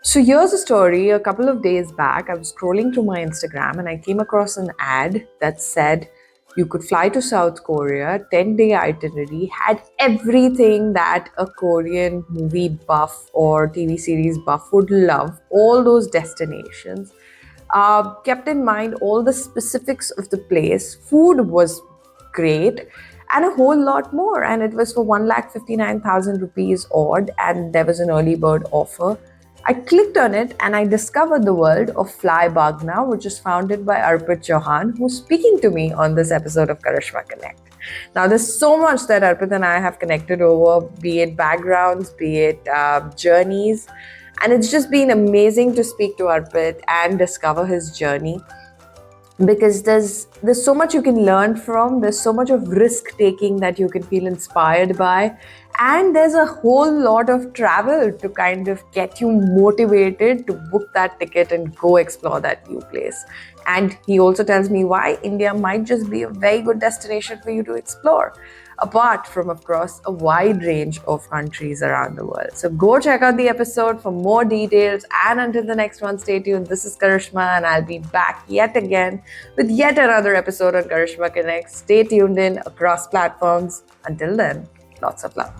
So here's a story. A couple of days back, I was scrolling through my Instagram and I came across an ad that said you could fly to South Korea, 10-day itinerary, had everything that a Korean movie buff or TV series buff would love, all those destinations. Kept in mind all the specifics of the place. Food was great and a whole lot more. And it was for 1,59,000 rupees odd, and there was an early bird offer. I clicked on it and I discovered the world of Fly Bagna, which is founded by Arpit Chouhan, who's speaking to me on this episode of Karishma Connect. Now, there's so much that Arpit and I have connected over, be it backgrounds, be it journeys. And it's just been amazing to speak to Arpit and discover his journey because there's so much you can learn from. There's so much of risk taking that you can feel inspired by, and there's a whole lot of travel to kind of get you motivated to book that ticket and go explore that new place. And he also tells me why India might just be a very good destination for you to explore, apart from, of course, a wide range of countries around the world. So go check out the episode for more details. And until the next one, stay tuned. This is Karishma, and I'll be back yet again with yet another episode on Karishma Connect. Stay tuned in across platforms. Until then, lots of love.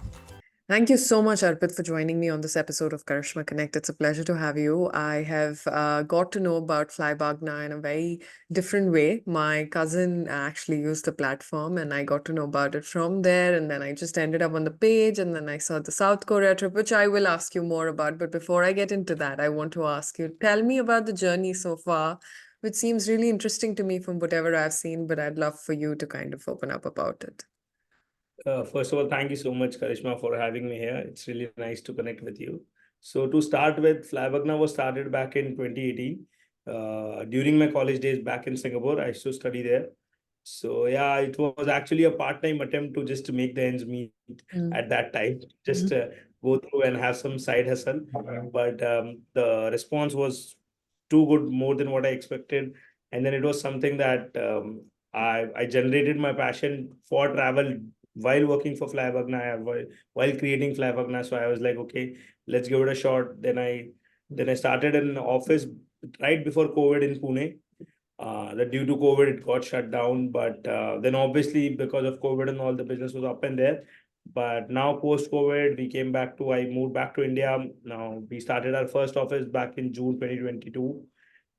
Thank you so much, Arpit, for joining me on this episode of Karishma Connect. It's a pleasure to have you. I have got to know about Fly Bagna in a very different way. My cousin actually used the platform, and I got to know about it from there. And then I just ended up on the page, and then I saw the South Korea trip, which I will ask you more about. But before I get into that, I want to ask you, tell me about the journey so far, which seems really interesting to me from whatever I've seen, but I'd love for you to kind of open up about it. First of all, thank you so much, Karishma, for having me here. It's really nice to connect with you. So, to start with, Fly Bagna was started back in 2018. During my college days back in Singapore, I used to study there. So, yeah, it was actually a part-time attempt to just make the ends meet at that time, just go through and have some side hustle. But the response was too good, more than what I expected. And then it was something that I generated my passion for travel while working for Fly Bagna, while creating Fly Bagna. So I was like, okay, let's give it a shot. Then I started an office right before COVID in Pune. That due to COVID it got shut down, but then obviously because of COVID and all, the business was up and there. But now post COVID, I moved back to India. Now we started our first office back in June 2022.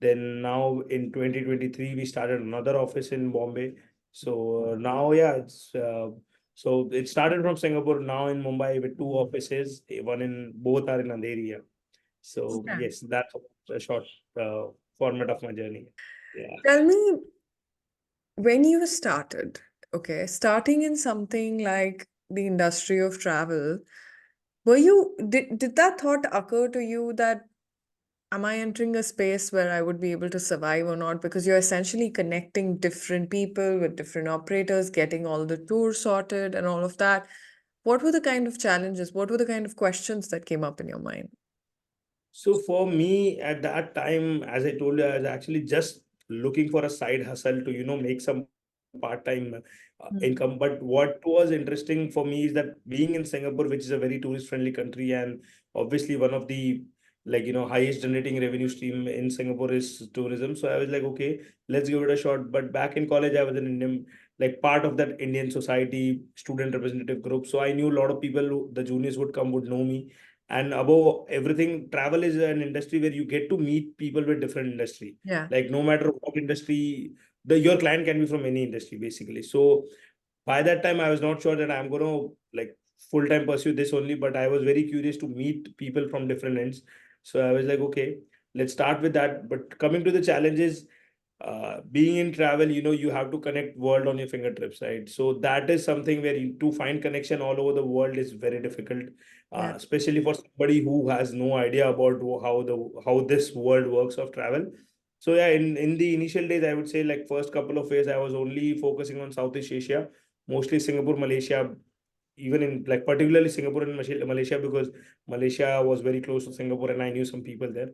Then now in 2023 we started another office in Bombay. So now, yeah, so it started from Singapore, now in Mumbai with two offices. Both are in Andheri. So Okay. yes, that's a short format of my journey. Yeah. Tell me, when you started, okay, starting in something like the industry of travel, did that thought occur to you that am I entering a space where I would be able to survive or not? Because you're essentially connecting different people with different operators, getting all the tours sorted and all of that. What were the kind of challenges? What were the kind of questions that came up in your mind? So for me at that time, as I told you, I was actually just looking for a side hustle to, make some part-time income. But what was interesting for me is that being in Singapore, which is a very tourist-friendly country, and obviously one of the highest generating revenue stream in Singapore is tourism. So I was like, okay, let's give it a shot. But back in college, I was an Indian, like part of that Indian society student representative group. So I knew a lot of people, the juniors would come, would know me. And above everything, travel is an industry where you get to meet people with different industry. Yeah. Like no matter what industry, your client can be from any industry basically. So by that time, I was not sure that I'm going to like full time pursue this only, but I was very curious to meet people from different ends. So I was like, okay, let's start with that. But coming to the challenges, being in travel, you have to connect world on your fingertips, right? So that is something where to find connection all over the world is very difficult, Yeah. especially for somebody who has no idea about how this world works of travel. So yeah, in the initial days, I would say like first couple of years, I was only focusing on Southeast Asia, mostly Singapore, Malaysia, even in like particularly Singapore and Malaysia, because Malaysia was very close to Singapore and I knew some people there.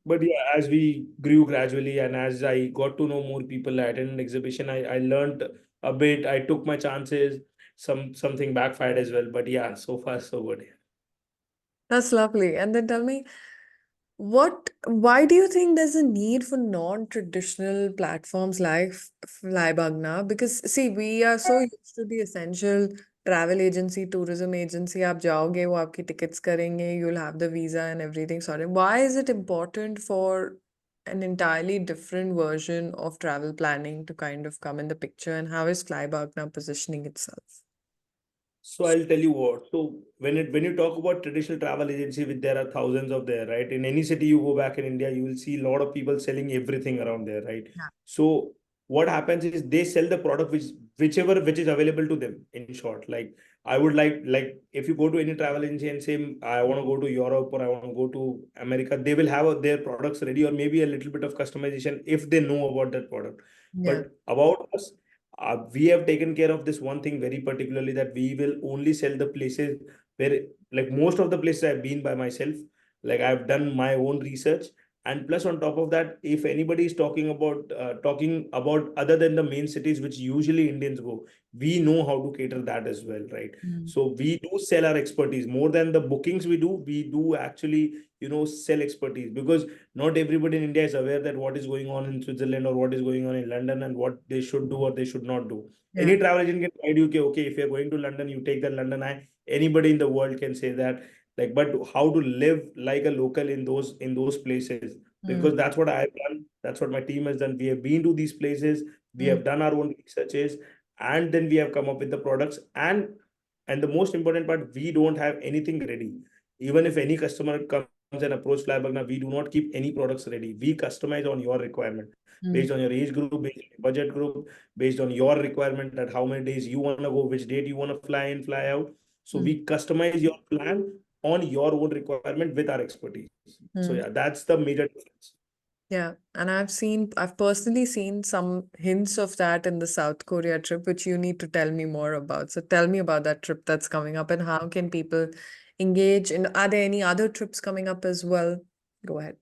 But yeah, as we grew gradually and as I got to know more people, I attended an exhibition, I learned a bit, I took my chances, something backfired as well. But yeah, so far so good. That's lovely. And then tell me, Why do you think there's a need for non-traditional platforms like Fly Bagna? Because see, we are so used to the essential travel agency, tourism agency. आप जाओगे, वो आपकी tickets करेंगे, you'll have the visa and everything sorted. Why is it important for an entirely different version of travel planning to kind of come in the picture? And how is Fly Bagna positioning itself? So I'll tell you what. So when you talk about traditional travel agency, with there are thousands of there, right? In any city you go back in India, you will see a lot of people selling everything around there, right? Yeah. So what happens is they sell the product which is available to them. In short, like I would like if you go to any travel agency and say I want to go to Europe or I want to go to America, they will have their products ready or maybe a little bit of customization if they know about that product. Yeah. But about us, we have taken care of this one thing very particularly, that we will only sell the places where, like most of the places I've been by myself, like I've done my own research. And plus on top of that, if anybody is talking about other than the main cities which usually Indians go, we know how to cater that as well, right? Mm. So we do sell our expertise more than the bookings. We do actually, sell expertise, because not everybody in India is aware that what is going on in Switzerland or what is going on in London and what they should do or they should not do. Yeah. Any travel agent can guide you, okay, if you're going to London, you take the London eye. Anybody in the world can say that. Like, but how to live like a local in those places? Mm. Because that's what I've done. That's what my team has done. We have been to these places, we Mm. have done our own researches, and then we have come up with the products. And the most important part, we don't have anything ready. Even if any customer comes and approach Flybagna, we do not keep any products ready. We customize on your requirement, Mm. based on your age group, based on your budget group, based on your requirement, that how many days you want to go, which date you want to fly in, fly out. So Mm. we customize your plan on your own requirement with our expertise. So Mm. yeah, that's the major difference. Yeah, and I've personally seen some hints of that in the South Korea trip, which you need to tell me more about. So tell me about that trip that's coming up and how can people engage in, are there any other trips coming up as well? Go ahead.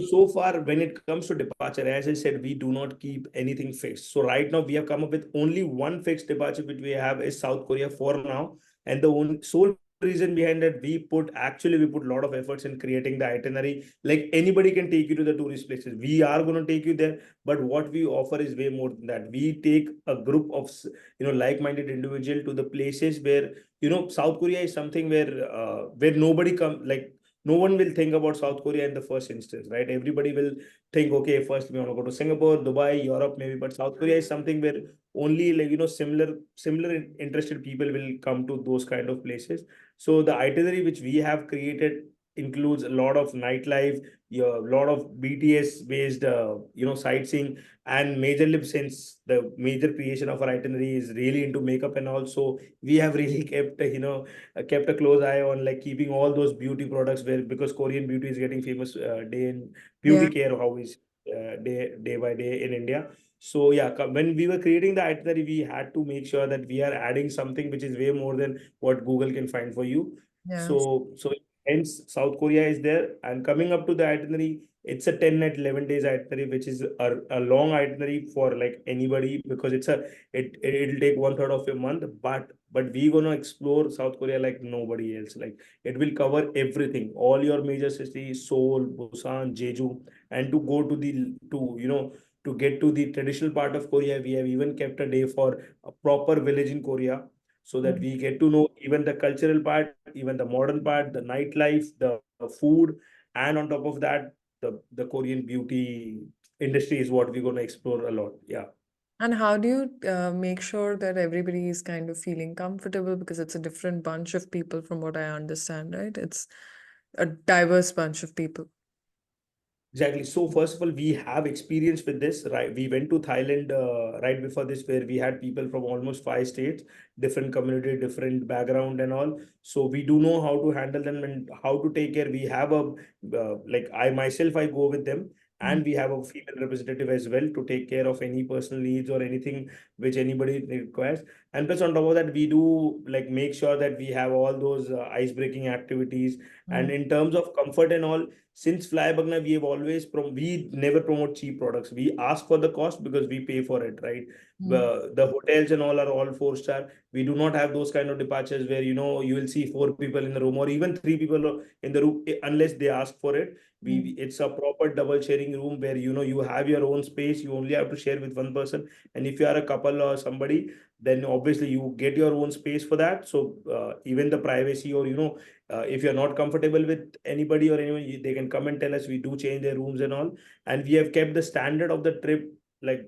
So far, when it comes to departure, as I said, we do not keep anything fixed. So right now, we have come up with only one fixed departure which we have is South Korea for now. And the only sole reason behind that, we put a lot of efforts in creating the itinerary. Like anybody can take you to the tourist places. We are going to take you there, but what we offer is way more than that. We take a group of like-minded individual to the places where South Korea is something where nobody come like no one will think about South Korea in the first instance, right? Everybody will think, okay, first we want to go to Singapore, Dubai, Europe, maybe, but South Korea is something where only like similar interested people will come to those kind of places. So the itinerary which we have created includes a lot of nightlife, a lot of BTS based, sightseeing, and majorly since the major creation of our itinerary is really into makeup and also we have really kept a close eye on like keeping all those beauty products, where because Korean beauty is getting famous day in beauty Yeah. care, how is day by day in India. So yeah, when we were creating the itinerary, we had to make sure that we are adding something which is way more than what Google can find for you. Yeah. So hence South Korea is there, and coming up to the itinerary, it's a 10 night 11 days itinerary, which is a long itinerary for like anybody, because it'll take one third of a month, but we're gonna explore South Korea like nobody else. Like it will cover everything, all your major cities, Seoul, Busan, Jeju, and to go to the to you know to get to the traditional part of Korea, we have even kept a day for a proper village in Korea, so that Mm. we get to know even the cultural part, even the modern part, the nightlife, the food, and on top of that, the Korean beauty industry is what we're gonna explore a lot. Yeah. And how do you make sure that everybody is kind of feeling comfortable because it's a different bunch of people from what I understand, right? It's a diverse bunch of people. Exactly. So first of all, we have experience with this, right? We went to Thailand right before this, where we had people from almost 5 states, different community, different background, and all. So we do know how to handle them and how to take care. We have like I myself, I go with them, Mm. and we have a female representative as well to take care of any personal needs or anything which anybody requires. And plus on top of that, we do like make sure that we have all those ice breaking activities. And Mm. in terms of comfort and all, since Fly Bagna, we have always we never promote cheap products. We ask for the cost because we pay for it, right? Mm. The hotels and all are all 4 star. We do not have those kind of departures where you will see 4 people in the room or even 3 people in the room unless they ask for it. Mm. It's a proper double sharing room where you have your own space. You only have to share with one person. And if you are a couple or somebody, then obviously you get your own space for that. So even the privacy, or if you're not comfortable with anybody or anyone, they can come and tell us. We do change their rooms and all. And we have kept the standard of the trip like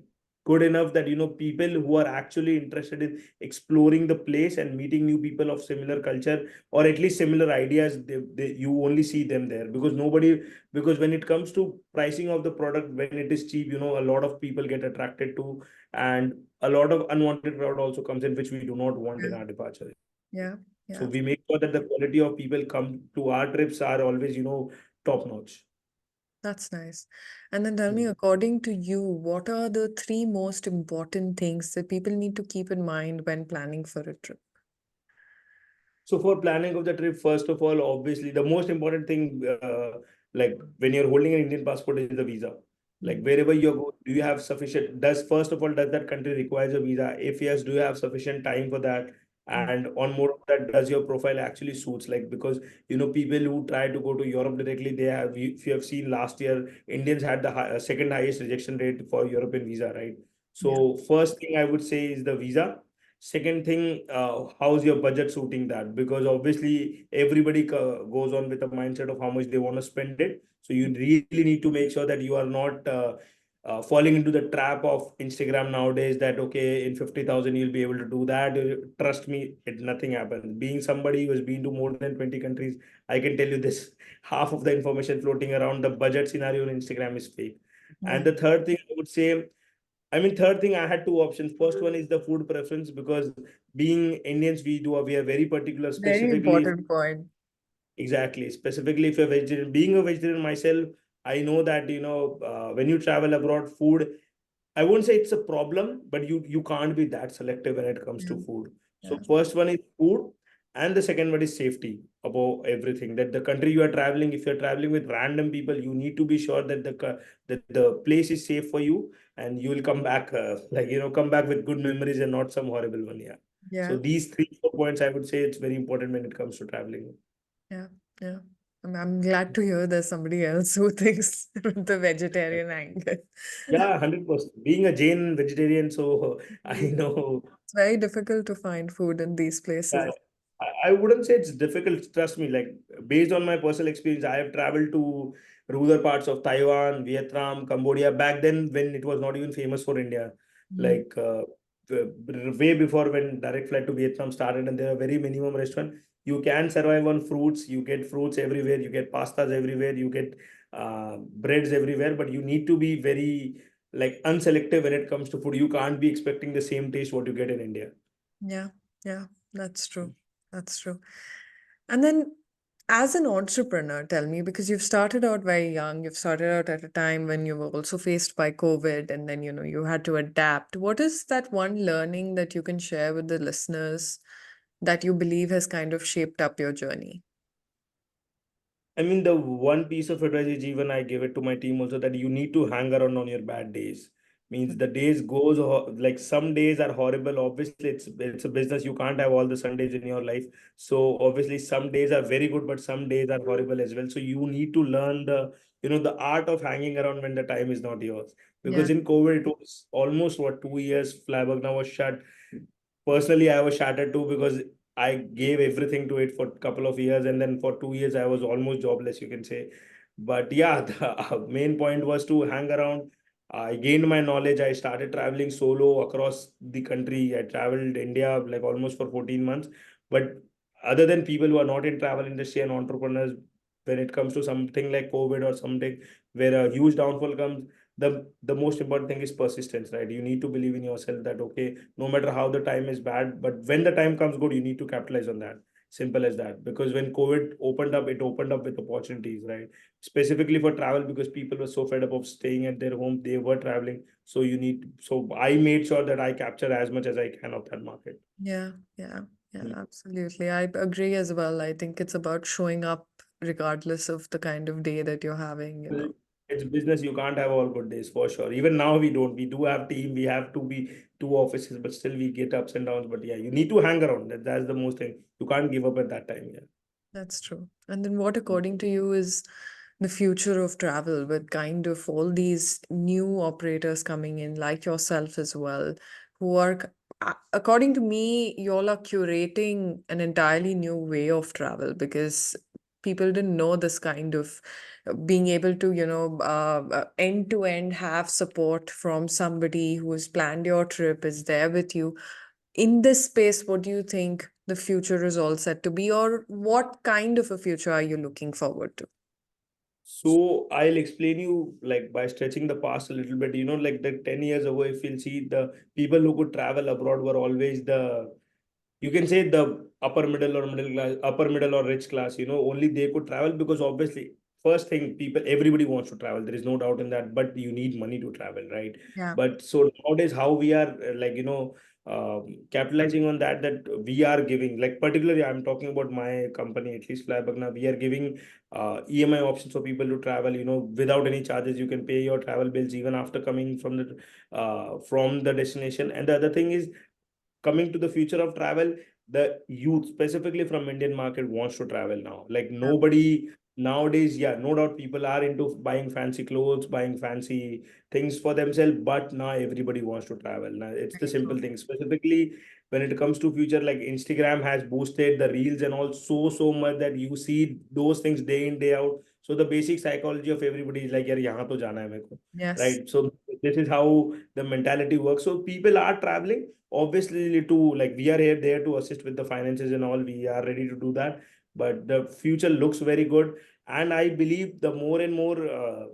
good enough that people who are actually interested in exploring the place and meeting new people of similar culture or at least similar ideas, you only see them there. Because when it comes to pricing of the product, when it is cheap, a lot of people get attracted to, and a lot of unwanted crowd also comes in, which we do not want in Yeah. our departure. Yeah. So Yeah. we make sure that the quality of people come to our trips are always top notch. That's nice. And then tell me, according to you, what are the three most important things that people need to keep in mind when planning for a trip? So for planning of the trip, first of all, obviously the most important thing, like when you're holding an Indian passport, is the visa. Like Mm. wherever you go, do you have sufficient? Does First of all, does that country requires a visa? If yes, do you have sufficient time for that? Mm. And on more of that, does your profile actually suits? Like because people who try to go to Europe directly, they have. If you have seen last year, Indians had the second highest rejection rate for European visa, right? Yeah. So first thing I would say is the visa. Second thing, how's your budget suiting that? Because obviously everybody goes on with a mindset of how much they want to spend it. So you really need to make sure that you are not falling into the trap of Instagram nowadays. That okay, in 50,000 you'll be able to do that. Trust me, nothing happens. Being somebody who has been to more than 20 countries, I can tell you this: half of the information floating around the budget scenario on Instagram is fake. And Yeah. the third thing I would say, I mean, third thing, I had two options. First one is the food preference, because being Indians, we are very particular, Very specifically. important point. Exactly. Specifically, if you're vegetarian, being a vegetarian myself, I know that, when you travel abroad, food, I won't say it's a problem, but you can't be that selective when it comes Yeah. to food. So Yeah. first one is food, and the second one is safety above everything. That the country you are traveling, if you're traveling with random people, you need to be sure that that the place is safe for you, and you will come back come back with good memories and not some horrible one. Yeah. So Yeah. these three, 4 points, I would say it's very important when it comes to traveling. Yeah. Yeah. I'm glad to hear there's somebody else who thinks with the vegetarian angle. Yeah, 100%. Being a Jain vegetarian, so I It's know. very difficult to find food in these Yeah, places. I wouldn't say it's difficult. Trust me, like based on my personal experience, I have traveled to rural parts of Taiwan, Vietnam, Cambodia back then when it was not even famous for India. Mm. Like way before when direct flight to Vietnam started, and there are very minimum restaurant. You can survive on fruits. You get fruits everywhere. You get pastas everywhere. You get breads everywhere. But you need to be very like unselective when it comes to food. You can't be expecting the same taste what you get in India. Yeah. Yeah. That's true. That's true. And then, as an entrepreneur, tell me, because you've started out very young, you've started out at a time when you were also faced by COVID, and then, you had to adapt. What is that one learning that you can share with the listeners that you believe has kind of shaped up your journey? I mean, the one piece of advice is even I give it to my team also, that you need to hang around on your bad days. Means the days goes like some days are horrible. Obviously, it's a business. You can't have all the Sundays in your life. So obviously, some days are very good, but some days are horrible as well. So you need to learn the art of hanging around when the time is not yours. Yeah. Because in COVID, it was almost what 2 years. Fly Bagna was shut. Personally, I was shattered too, because I gave everything to it for a couple of years, and then for 2 years I was almost jobless, you can say. But yeah, the main point was to hang around. I gained my knowledge. I started traveling solo across the country. I traveled India like almost for 14 months. But other than people who are not in travel industry and entrepreneurs, when it comes to something like COVID or something where a huge downfall comes, the most important thing is persistence, right? You need to believe in yourself that okay, no matter how the time is bad, but when the time comes good, you need to capitalize on that. Simple as that. Because when COVID opened up, it opened up with opportunities, right? Specifically for travel, because people were so fed up of staying at their home, they were traveling. So I made sure that I capture as much as I can of that market. Yeah, yeah, yeah, absolutely. I agree as well. I think it's about showing up regardless of the kind of day that you're having, you Well, know. it's business. You can't have all good days for sure. Even now we don't. We do have team. We have to be two offices, but still we get ups and downs. But yeah, you need to hang around. That's the most thing. You can't give up at that time. Yeah. That's true. And then what, according to you, is the future of travel with kind of all these new operators coming in, like yourself as well, who are, according to me, you all are curating an entirely new way of travel because people didn't know this kind of being able to, end to end have support from somebody who has planned your trip, is there with you in this space. What do you think the future is all set to be, or what kind of a future are you looking forward to? So I'll explain you like by stretching the past a little bit. Like the 10 years ago, if you'll see, the people who could travel abroad were always the, you can say, the upper middle or middle class, upper middle or rich class. Only they could travel, because obviously, first thing, people, everybody wants to travel. There is no doubt in that, but you need money to travel, right? Yeah. But so nowadays, how we are capitalizing on that, that we are giving, like particularly I'm talking about my company, at least Fly Bagna, we are giving EMI options for people to travel, without any charges. You can pay your travel bills even after coming from the destination. And the other thing is, coming to the future of travel, the youth specifically from Indian market wants to travel now. Like Yeah. nobody nowadays, yeah, no doubt people are into buying fancy clothes, buying fancy things for themselves, but now everybody wants to travel. Now it's the Very simple true. thing, specifically when it comes to future, like Instagram has boosted the reels and all so much that you see those things day in, day out. So the basic psychology of everybody is like, yaar, yahan to jana hai mere ko. Yes. Right. So this is how the mentality works. So people are traveling, obviously, to, like, we are here there to assist with the finances and all. We are ready to do that, but the future looks very good. And I believe the more and more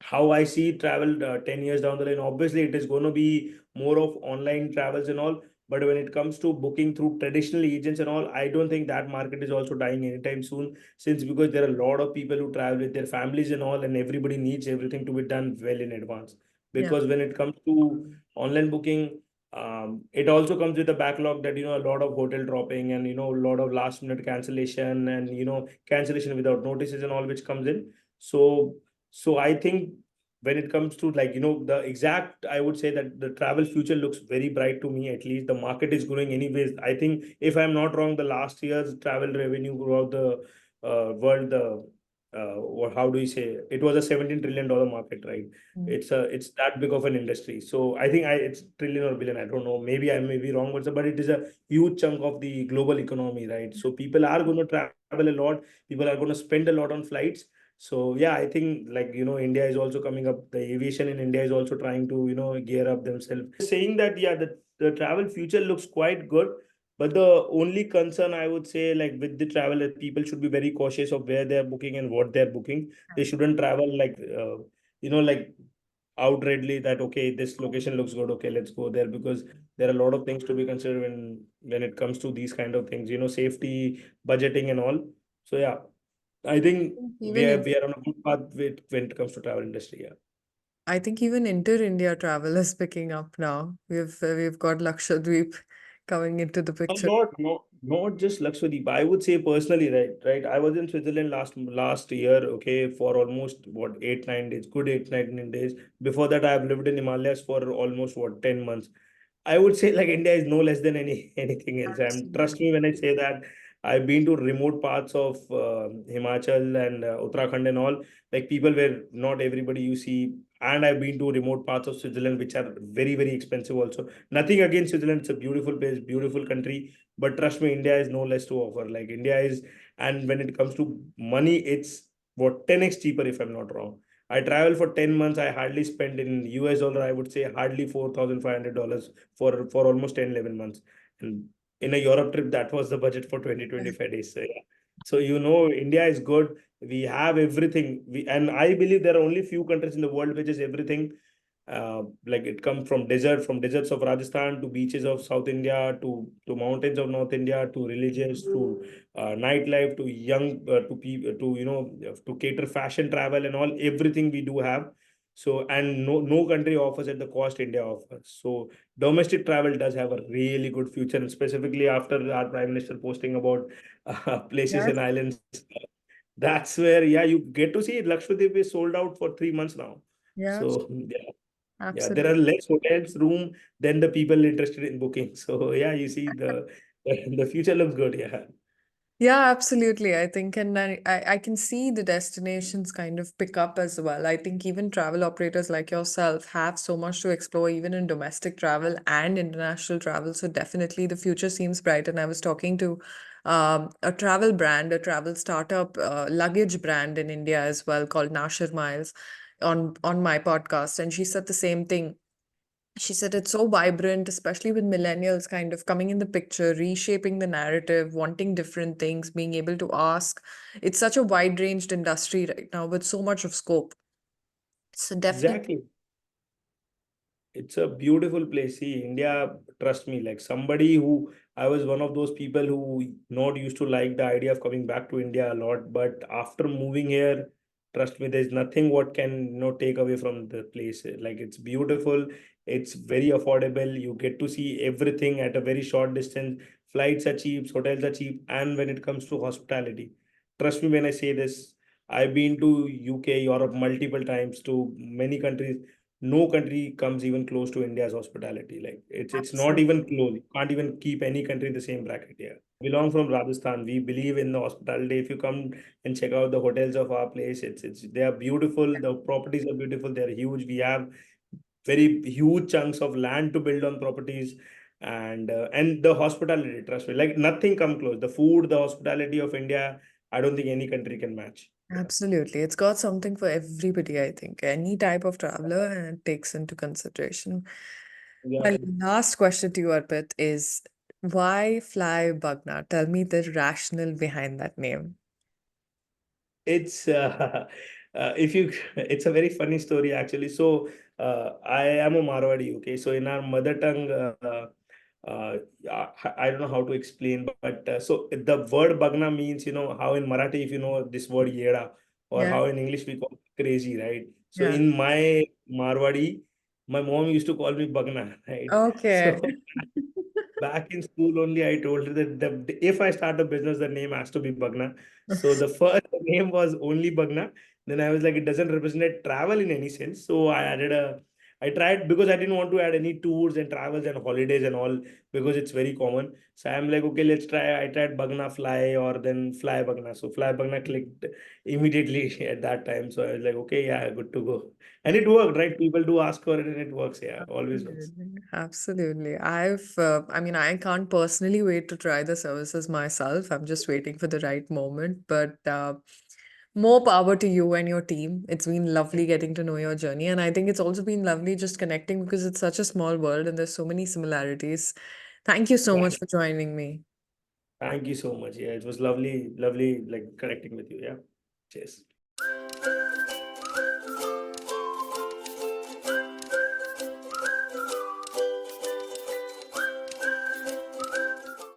how I see travel 10 years down the line, obviously it is going to be more of online travels and all. But when it comes to booking through traditional agents and all, I don't think that market is also dying anytime soon, since because there are a lot of people who travel with their families and all, and everybody needs everything to be done well in advance. Yeah. Because when it comes to online booking, it also comes with a backlog that, a lot of hotel dropping and, a lot of last minute cancellation and, cancellation without notices and all, which comes in. So I think when it comes to, like, the exact, I would say that the travel future looks very bright to me. At least the market is growing anyways. I think, if I'm not wrong, the last year's travel revenue throughout the world, what, how do you say, it was a $17 trillion market, right? Mm. It's that big of an industry. So I think it's trillion or billion, I don't know, maybe I may be wrong, but it is a huge chunk of the global economy, right? So people are going to travel a lot, people are going to spend a lot on flights. So yeah, I think, like, India is also coming up. The aviation in India is also trying to, gear up themselves. Saying that, yeah, the travel future looks quite good. But the only concern, I would say, like, with the travel, that people should be very cautious of where they're booking and what they're booking. They shouldn't travel like, like outrightly that, okay, this location looks good, okay, let's go there, because there are a lot of things to be considered when it comes to these kind of things, safety, budgeting and all. So yeah, I think we Even are in, we are on a good path when it comes to travel industry. Yeah. I think even inter-India travel is picking up now. We've got Lakshadweep coming into the And picture. not just Lakshadweep. I would say personally, right. I was in Switzerland last year, okay, for almost what 8-9 days, good 8-9 days. Before that, I have lived in Himalayas for almost what 10 months. I would say, like, India is no less than anything else. And trust Absolutely. me when I say that, I've been to remote parts of Himachal and Uttarakhand and all. Like, people where not everybody you see, and I've been to remote parts of Switzerland which are very very expensive also. Nothing against Switzerland; it's a beautiful place, beautiful country. But trust me, India is no less to offer. Like, India is, and when it comes to money, it's what 10x cheaper if I'm not wrong. I travel for 10 months. I hardly spend in US dollar. I would say hardly $4,500 for almost 10-11 months. And in a Europe trip, that was the budget for 20-25 days. So yeah. So India is good. We have everything. And I believe there are only few countries in the world which is everything. Like it comes from deserts of Rajasthan to beaches of South India to mountains of North India to religions to nightlife to young to people to to cater fashion travel and all everything we do have. So and no country offers at the cost India offers. So domestic travel does have a really good future, and specifically after our Prime Minister posting about places Yes. and islands. That's where, yeah, you get to see it. Lakshadweep is sold out for 3 months now. Yes, So yeah, there are absolutely. less hotels room than the people interested in booking. So yeah, you see the future looks good. Yeah, Yeah, absolutely. I think, and I can see the destinations kind of pick up as well. I think even travel operators like yourself have so much to explore, even in domestic travel and international travel. So definitely the future seems bright. And I was talking to a travel brand, a travel startup, luggage brand in India as well called Nashir Miles on my podcast, and she said the same thing. She said it's so vibrant, especially with millennials kind of coming in the picture, reshaping the narrative, wanting different things, being able to ask. It's such a wide ranged industry right now with so much of scope. So definitely. exactly. It's a beautiful place. See, India, trust me, like somebody who I was one of those people who not used to like the idea of coming back to India a lot, but after moving here, trust me, there's nothing what can take away from the place. Like it's beautiful, it's very affordable. You get to see everything at a very short distance. Flights are cheap, hotels are cheap, and when it comes to hospitality, trust me when I say this, I've been to UK, Europe multiple times to many countries. No country comes even close to India's hospitality. Like it's not Absolutely. even close. You can't even keep any country in the same bracket here. Belong from Rajasthan. We believe in the hospitality. If you come and check out the hotels of our place, it's they are beautiful. The properties are beautiful. They're huge. We have very huge chunks of land to build on properties, and the hospitality. Trust me, like nothing come close. The food, the hospitality of India. I don't think any country can match. Yeah. Absolutely. It's got something for everybody, I think. Any type of traveler, and it takes into consideration. My Exactly. last question to you, Arpit, is why Fly Bagna? Tell me the rationale behind that name. It's if you it's a very funny story actually. So I am a Marwadi, okay? So in our mother tongue, I don't know how to explain, but so the word Bagna means, how in Marathi, if you know this word Yeda, or Yeah. how in English we call it crazy, right? So Yeah. in my Marwadi, my mom used to call me Bagna, right? Okay. So back in school only, I told her that if I start a business, the name has to be Bagna. So the first name was only Bagna. Then I was like, it doesn't represent travel in any sense. So I tried because I didn't want to add any tours and travels and holidays and all because it's very common. So I'm like, okay, let's try. I tried Bagna Fly or then Fly Bagna. So Fly Bagna clicked immediately at that time. So I was like, okay, yeah, good to go. And it worked, right? People do ask for it and it works. Yeah, always works. Absolutely. Absolutely. I mean, I can't personally wait to try the services myself. I'm just waiting for the right moment. But more power to you and your team. It's been lovely getting to know your journey. And I think it's also been lovely just connecting because it's such a small world and there's so many similarities. Thank you so Yeah. much for joining me. Thank you so much. Yeah, it was lovely, lovely like connecting with you. Yeah. Cheers.